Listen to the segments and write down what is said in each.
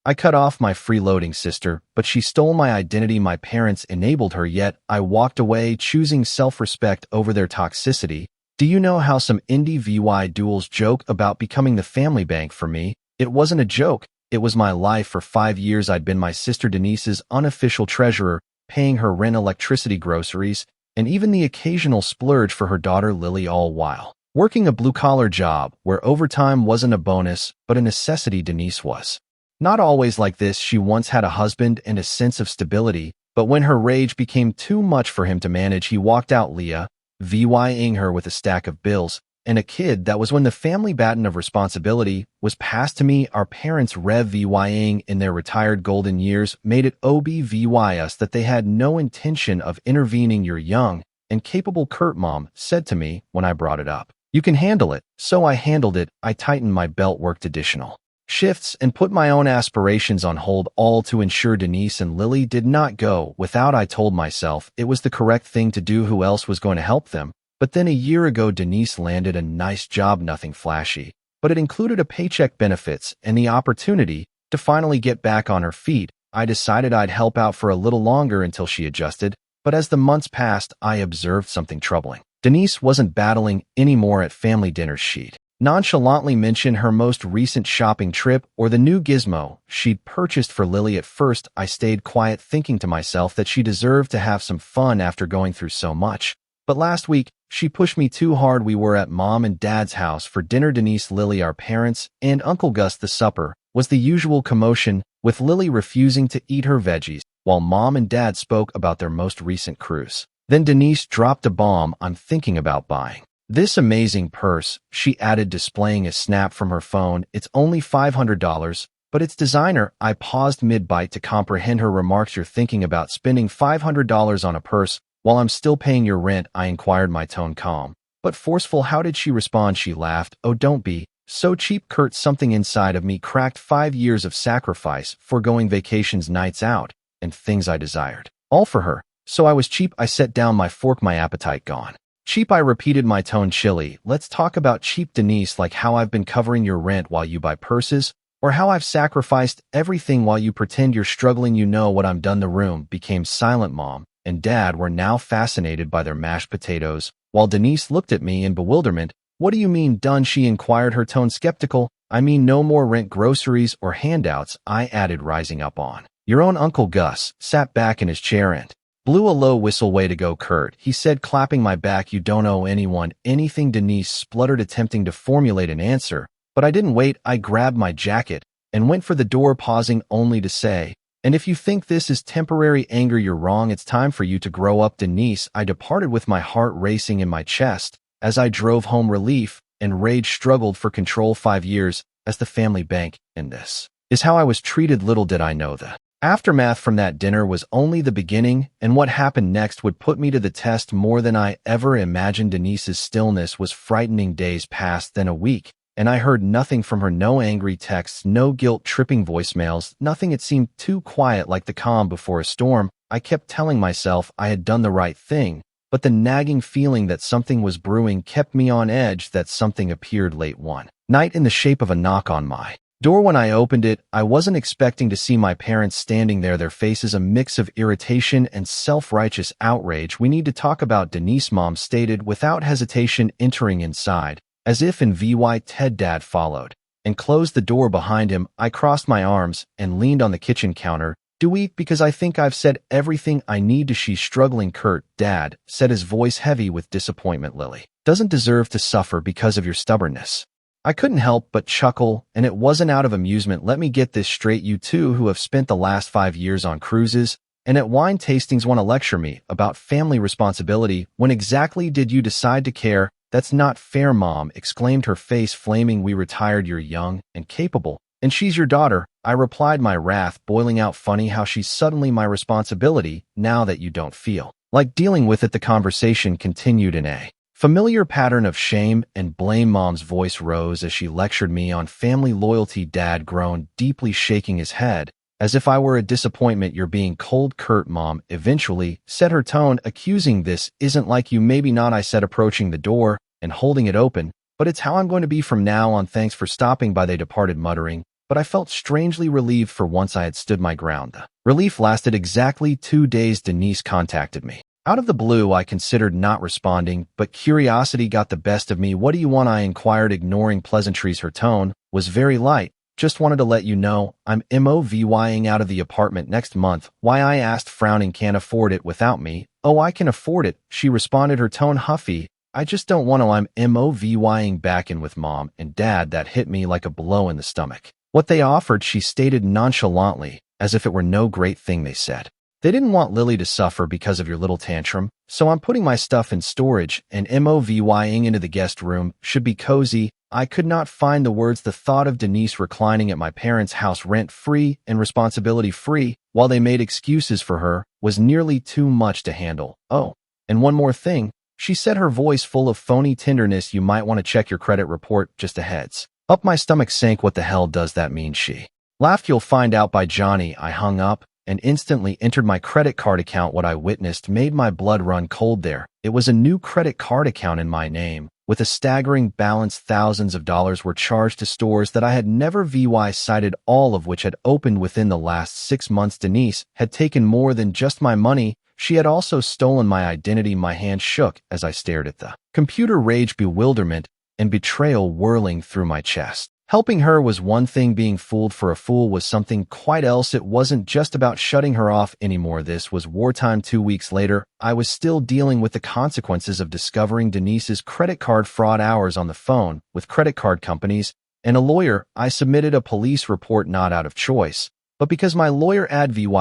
I cut off my freeloading sister, but she stole my identity. My parents enabled her, yet I walked away, choosing self-respect over their toxicity. Do you know how some indie VY duels joke about becoming the family bank for me? It wasn't a joke. It was my life. For 5 years, I'd been my sister Denise's unofficial treasurer, paying her rent, electricity, groceries, and even the occasional splurge for her daughter Lily, all while working a blue-collar job where overtime wasn't a bonus, but a necessity. Denise was not always like this. She once had a husband and a sense of stability, but when her rage became too much for him to manage, he walked out, Leah, VYing her with a stack of bills and a kid. That was when the family baton of responsibility was passed to me. Our parents, VYing in their retired golden years, made it OBVY us that they had no intention of intervening. You're young and capable, Kurt, Mom said to me when I brought it up. You can handle it. So I handled it. I tightened my belt, worked additional shifts, and put my own aspirations on hold, all to ensure Denise and Lily did not go without. I told myself it was the correct thing to do. Who else was going to help them? But then a year ago, Denise landed a nice job, nothing flashy, but it included a paycheck, benefits, and the opportunity to finally get back on her feet. I decided I'd help out for a little longer until she adjusted, but as the months passed, I observed something troubling. Denise wasn't battling anymore at family dinners. She'd nonchalantly mention her most recent shopping trip or the new gizmo she'd purchased for Lily. At first, I stayed quiet, thinking to myself that she deserved to have some fun after going through so much. But last week, she pushed me too hard. We were at Mom and Dad's house for dinner. Denise, Lily, our parents, and Uncle Gus. The supper was the usual commotion, with Lily refusing to eat her veggies, while Mom and Dad spoke about their most recent cruise. Then Denise dropped a bomb. I'm thinking about buying this amazing purse, she added, displaying a snap from her phone. It's only $500, but it's designer. I paused mid-bite to comprehend her remarks. You're thinking about spending $500 on a purse while I'm still paying your rent? I inquired, my tone calm but forceful. How did she respond? She laughed. Oh, don't be so cheap, Kurt. Something inside of me cracked. 5 years of sacrifice, foregoing vacations, nights out, and things I desired, all for her. So I was cheap. I set down my fork, my appetite gone. Cheap, I repeated, my tone chilly. Let's talk about cheap, Denise, like how I've been covering your rent while you buy purses, or how I've sacrificed everything while you pretend you're struggling. You know what I'm done. The room became silent. Mom and Dad were now fascinated by their mashed potatoes, while Denise looked at me in bewilderment. What do you mean done? She inquired, her tone skeptical. I mean no more rent, groceries, or handouts, I added, rising up on your own. Uncle Gus sat back in his chair and blew a low whistle. Way to go, Kurt, he said, clapping my back. You don't owe anyone anything, Denise spluttered, attempting to formulate an answer. But I didn't wait. I grabbed my jacket and went for the door, pausing only to say, and if you think this is temporary anger, you're wrong. It's time for you to grow up, Denise. I departed with my heart racing in my chest. As I drove home, relief and rage struggled for control. 5 years as the family bank, and this is how I was treated. Little did I know the aftermath from that dinner was only the beginning, and what happened next would put me to the test more than I ever imagined. Denise's stillness was frightening. Days passed, then a week, and I heard nothing from her. No angry texts, no guilt-tripping voicemails, nothing. It seemed too quiet, like the calm before a storm. I kept telling myself I had done the right thing, but the nagging feeling that something was brewing kept me on edge. That something appeared late one night in the shape of a knock on my door. When I opened it, I wasn't expecting to see my parents standing there, their faces a mix of irritation and self-righteous outrage. We need to talk about Denise, Mom stated without hesitation, entering inside. As if in VY, Ted, Dad followed and closed the door behind him. I crossed my arms and leaned on the kitchen counter. Do we? Because I think I've said everything I need to. She's struggling, Kurt, Dad said, his voice heavy with disappointment. Lily doesn't deserve to suffer because of your stubbornness. I couldn't help but chuckle, and it wasn't out of amusement. Let me get this straight. You two, who have spent the last 5 years on cruises and at wine tastings, want to lecture me about family responsibility. When exactly did you decide to care? That's not fair, Mom exclaimed, her face flaming. We retired. You're young and capable, and she's your daughter, I replied, my wrath boiling out. Funny how she's suddenly my responsibility now that you don't feel like dealing with it. The conversation continued in a familiar pattern of shame and blame. Mom's voice rose as she lectured me on family loyalty. Dad groaned, deeply shaking his head, as if I were a disappointment. You're being cold, Kurt, Mom eventually said, her tone accusing. This isn't like you. Maybe not, I said, approaching the door and holding it open, but it's how I'm going to be from now on. Thanks for stopping by, they departed, muttering, but I felt strangely relieved for once I had stood my ground. The relief lasted exactly 2 days. Denise contacted me. Out of the blue, I considered not responding, but curiosity got the best of me. What do you want? I inquired, ignoring pleasantries. Her tone was very light. Just wanted to let you know, I'm moving out of the apartment next month. Why? I asked, frowning. Can't afford it without me. Oh, I can afford it, she responded, her tone huffy. I just don't want to. I'm moving back in with Mom and Dad. That hit me like a blow in the stomach. What they offered, she stated nonchalantly, as if it were no great thing. They said they didn't want Lily to suffer because of your little tantrum, so I'm putting my stuff in storage and moving into the guest room. Should be cozy. I could not find the words. The thought of Denise reclining at my parents' house rent-free and responsibility-free while they made excuses for her was nearly too much to handle. Oh, and one more thing, she said, her voice full of phony tenderness. You might want to check your credit report, just a heads up. My stomach sank. What the hell does that mean? She laughed. You'll find out by Johnny. I hung up and instantly entered my credit card account. What I witnessed made my blood run cold. There, it was a new credit card account in my name, with a staggering balance. Thousands of dollars were charged to stores that I had never cited, all of which had opened within the last 6 months. Denise had taken more than just my money. She had also stolen my identity. My hand shook as I stared at the computer, rage, bewilderment, and betrayal whirling through my chest. Helping her was one thing, being fooled for a fool was something quite else. It wasn't just about shutting her off anymore. This was wartime. 2 weeks later, I was still dealing with the consequences of discovering Denise's credit card fraud. Hours on the phone with credit card companies and a lawyer. I submitted a police report, not out of choice, but because my lawyer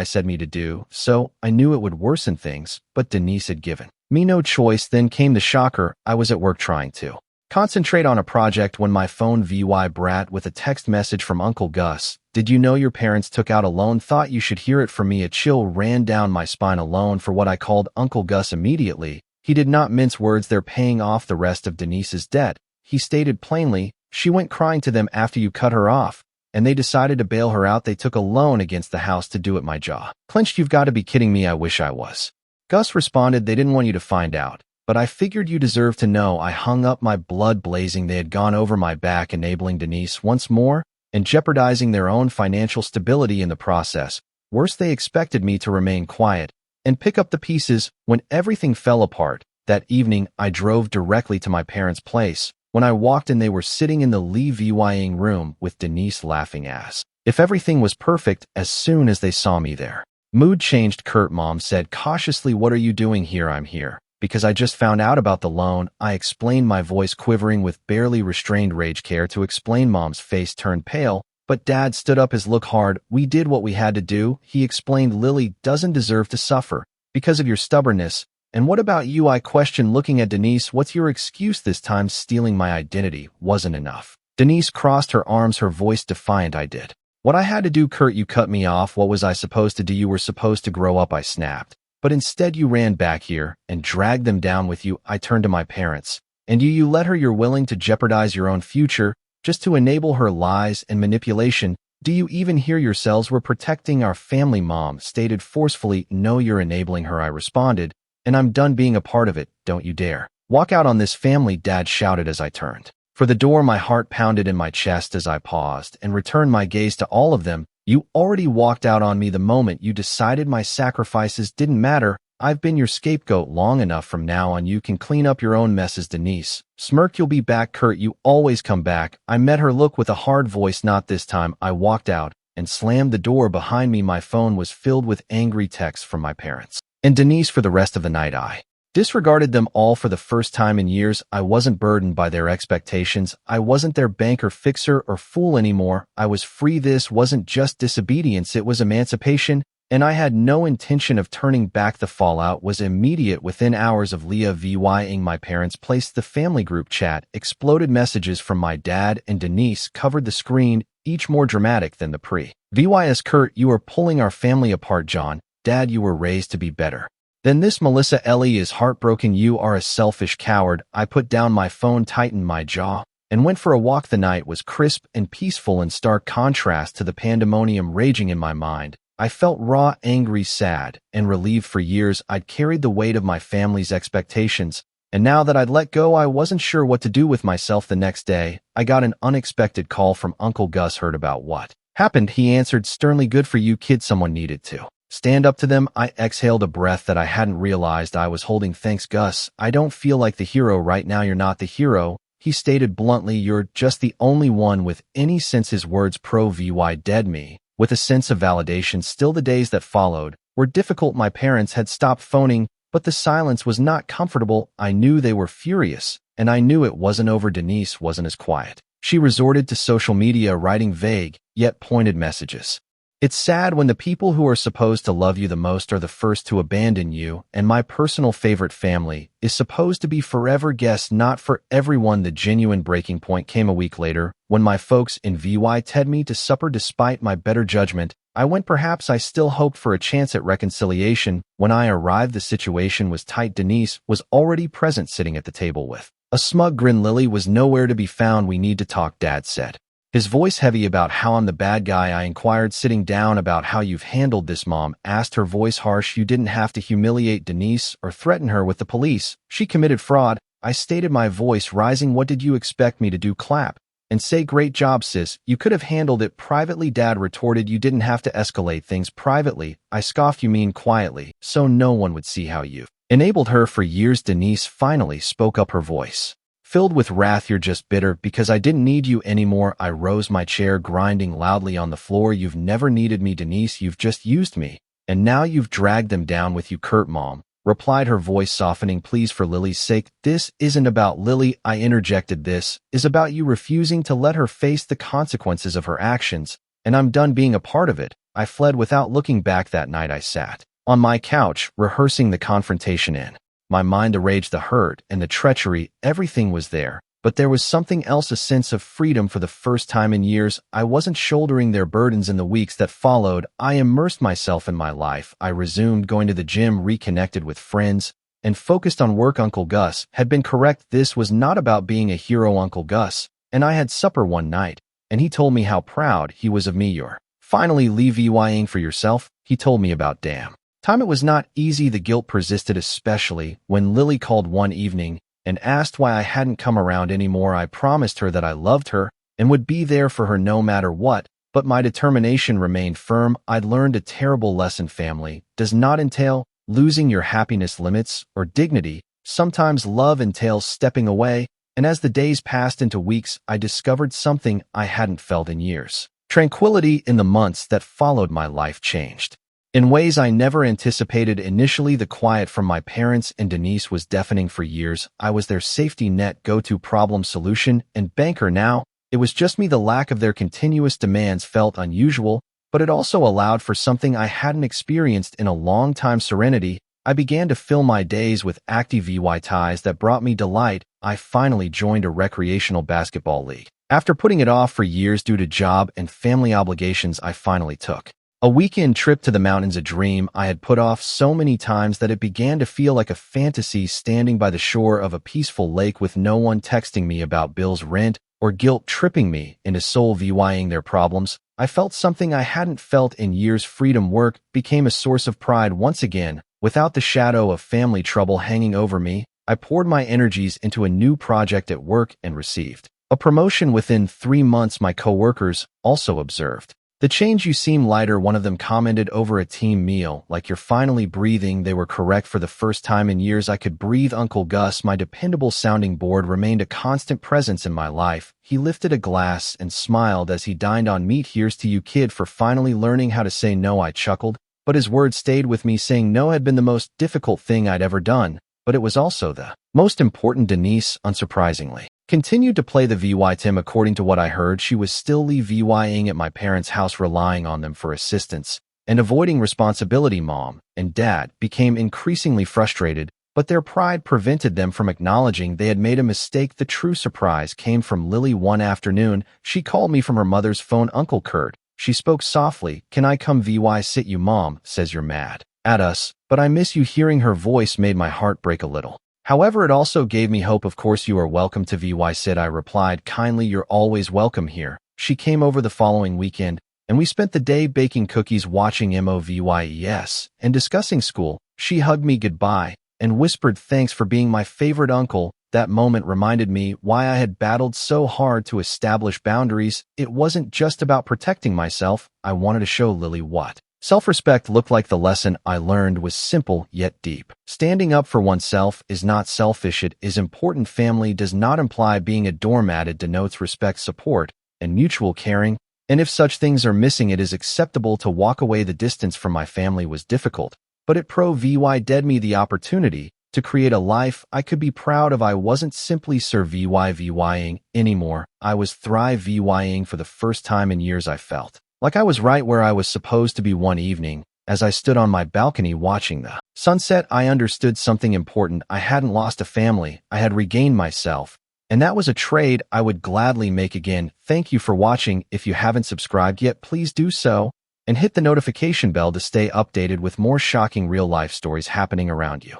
said me to do so. I knew it would worsen things, but Denise had given me no choice. Then came the shocker. I was at work trying to concentrate on a project when my phone brat with a text message from Uncle Gus. Did you know your parents took out a loan? Thought you should hear it from me. A chill ran down my spine. A loan for what? I called Uncle Gus immediately. He did not mince words. They're paying off the rest of Denise's debt, he stated plainly. She went crying to them after you cut her off, and they decided to bail her out. They took a loan against the house to do it. My jaw clenched. You've got to be kidding me. I wish I was. Gus responded, they didn't want you to find out, but I figured you deserve to know. I hung up, my blood blazing. They had gone over my back, enabling Denise once more and jeopardizing their own financial stability in the process. Worse, they expected me to remain quiet and pick up the pieces when everything fell apart. That evening, I drove directly to my parents' place. When I walked in, they were sitting in the living room with Denise laughing as if everything was perfect. As soon as they saw me there, mood changed. Kurt, Mom said cautiously, what are you doing here? I'm here because I just found out about the loan, I explained, my voice quivering with barely restrained rage. Care to explain? Mom's face turned pale, but Dad stood up, his look hard. We did what we had to do, he explained. Lily doesn't deserve to suffer because of your stubbornness. And what about you? I questioned, looking at Denise. What's your excuse this time? Stealing my identity wasn't enough. Denise crossed her arms, her voice defiant. I did what I had to do, Kurt. You cut me off. What was I supposed to do? You were supposed to grow up, I snapped. But instead you ran back here and dragged them down with you. I turned to my parents. And you let her? You're willing to jeopardize your own future just to enable her lies and manipulation. Do you even hear yourselves? We're protecting our family, Mom stated forcefully. No, you're enabling her, I responded, and I'm done being a part of it. Don't you dare walk out on this family, Dad shouted as I turned for the door. My heart pounded in my chest as I paused and returned my gaze to all of them. You already walked out on me the moment you decided my sacrifices didn't matter. I've been your scapegoat long enough. From now on, you can clean up your own messes. Denise smirked. You'll be back, Kurt. You always come back. I met her look with a hard voice. Not this time. I walked out and slammed the door behind me. My phone was filled with angry texts from my parents and Denise. For the rest of the night, I disregarded them all. For the first time in years, I wasn't burdened by their expectations. I wasn't their banker, fixer, or fool anymore. I was free. This wasn't just disobedience, it was emancipation, and I had no intention of turning back. The fallout was immediate. Within hours of Leah my parents placed the family group chat. Exploded messages from my dad and Denise covered the screen, each more dramatic than the previous. Kurt, you are pulling our family apart. John, Dad, you were raised to be better than this. Melissa, Ellie is heartbroken. You are a selfish coward. I put down my phone, tightened my jaw, and went for a walk. The night was crisp and peaceful, in stark contrast to the pandemonium raging in my mind. I felt raw, angry, sad, and relieved. For years, I'd carried the weight of my family's expectations, And now that I'd let go, I wasn't sure what to do with myself. The next day, I got an unexpected call from Uncle Gus. Heard about what happened, he answered sternly. Good for you, kid. Someone needed to stand up to them. I exhaled a breath that I hadn't realized I was holding. Thanks, Gus. I don't feel like the hero right now. You're not the hero, he stated bluntly. You're just the only one with any sense. His words dead me with a sense of validation. Still, the days that followed were difficult. My parents had stopped phoning, but the silence was not comfortable. I knew they were furious, and I knew it wasn't over. Denise wasn't as quiet. She resorted to social media, writing vague, yet pointed messages. It's sad when the people who are supposed to love you the most are the first to abandon you, and my personal favorite family is supposed to be forever. Guess not for everyone. The genuine breaking point came a week later, when my folks invited me to supper. Despite my better judgment, I went. Perhaps I still hoped for a chance at reconciliation. When I arrived, the situation was tight. Denise was already present, sitting at the table with a smug grin. Lily was nowhere to be found. We need to talk, Dad said, his voice heavy. About how I'm the bad guy, I inquired. Sitting down. About how you've handled this, Mom asked, her voice harsh. You didn't have to humiliate Denise or threaten her with the police. She committed fraud, I stated, my voice rising. What did you expect me to do? Clap and say, great job, sis. You could have handled it privately, Dad retorted. You didn't have to escalate things privately, I scoffed. You mean quietly, so no one would see how you've enabled her for years? Denise finally spoke up, her voice filled with wrath. You're just bitter because I didn't need you anymore. I rose, my chair grinding loudly on the floor. You've never needed me, Denise. You've just used me, and now you've dragged them down with you. Kurt, Mom replied, her voice softening. Please, for Lily's sake. This isn't about Lily, I interjected. This is about you refusing to let her face the consequences of her actions, and I'm done being a part of it. I fled without looking back. That night I sat on my couch, rehearsing the confrontation. In my mind, the rage, the hurt, and the treachery, everything was there. But there was something else, a sense of freedom. For the first time in years, I wasn't shouldering their burdens. In the weeks that followed, I immersed myself in my life. I resumed going to the gym, reconnected with friends, and focused on work. Uncle Gus had been correct. This was not about being a hero. Uncle Gus and I had supper one night, and he told me how proud he was of me. You're finally levying for yourself, he told me. About damn time. It was not easy. The guilt persisted, especially when Lily called one evening and asked why I hadn't come around anymore. I promised her that I loved her and would be there for her no matter what, but my determination remained firm. I'd learned a terrible lesson. Family does not entail losing your happiness, limits, or dignity. Sometimes love entails stepping away, and as the days passed into weeks, I discovered something I hadn't felt in years. Tranquility. In the months that followed, my life changed in ways I never anticipated. Initially, the quiet from my parents and Denise was deafening. For years, I was their safety net, go-to problem solution, and banker. Now, it was just me. The lack of their continuous demands felt unusual, but it also allowed for something I hadn't experienced in a long time: serenity. I began to fill my days with activities that brought me delight. I finally joined a recreational basketball league. After putting it off for years due to job and family obligations, I finally took a weekend trip to the mountains, a dream I had put off so many times that it began to feel like a fantasy. Standing by the shore of a peaceful lake with no one texting me about bills, rent, or guilt tripping me into solving their problems, I felt something I hadn't felt in years. Freedom. Work became a source of pride once again. Without the shadow of family trouble hanging over me, I poured my energies into a new project at work and received a promotion within 3 months. My coworkers also observed the change. You seem lighter, one of them commented over a team meal. Like you're finally breathing. They were correct. For the first time in years, I could breathe. Uncle Gus, my dependable sounding board, remained a constant presence in my life. He lifted a glass and smiled as he dined on meat. Here's to you, kid, for finally learning how to say no, I chuckled. But his words stayed with me. Saying no had been the most difficult thing I'd ever done, but it was also the most important. Denise, unsurprisingly, continued to play the VYTM. According to what I heard, she was still levying at my parents' house, relying on them for assistance and avoiding responsibility. Mom and Dad became increasingly frustrated, but their pride prevented them from acknowledging they had made a mistake. The true surprise came from Lily. One afternoon, she called me from her mother's phone. Uncle Kurt, she spoke softly. Can I come sit you? Mom says you're mad at us, but I miss you. Hearing her voice made my heart break a little. However, it also gave me hope. Of course you are welcome to sit, I replied kindly. You're always welcome here. She came over the following weekend, and we spent the day baking cookies, watching movies, and discussing school. She hugged me goodbye, and whispered thanks for being my favorite uncle. That moment reminded me why I had battled so hard to establish boundaries. It wasn't just about protecting myself. I wanted to show Lily what self-respect looked like. The lesson I learned was simple yet deep. Standing up for oneself is not selfish, it is important. Family does not imply being a doormat. It denotes respect, support, and mutual caring. And if such things are missing, it is acceptable to walk away. The distance from my family was difficult, but it provided me the opportunity to create a life I could be proud of. I wasn't simply surviving anymore. I was thriving for the first time in years. I felt like I was right where I was supposed to be. One evening, as I stood on my balcony watching the sunset, I understood something important. I hadn't lost a family. I had regained myself. And that was a trade I would gladly make again. Thank you for watching. If you haven't subscribed yet, please do so, and hit the notification bell to stay updated with more shocking real-life stories happening around you.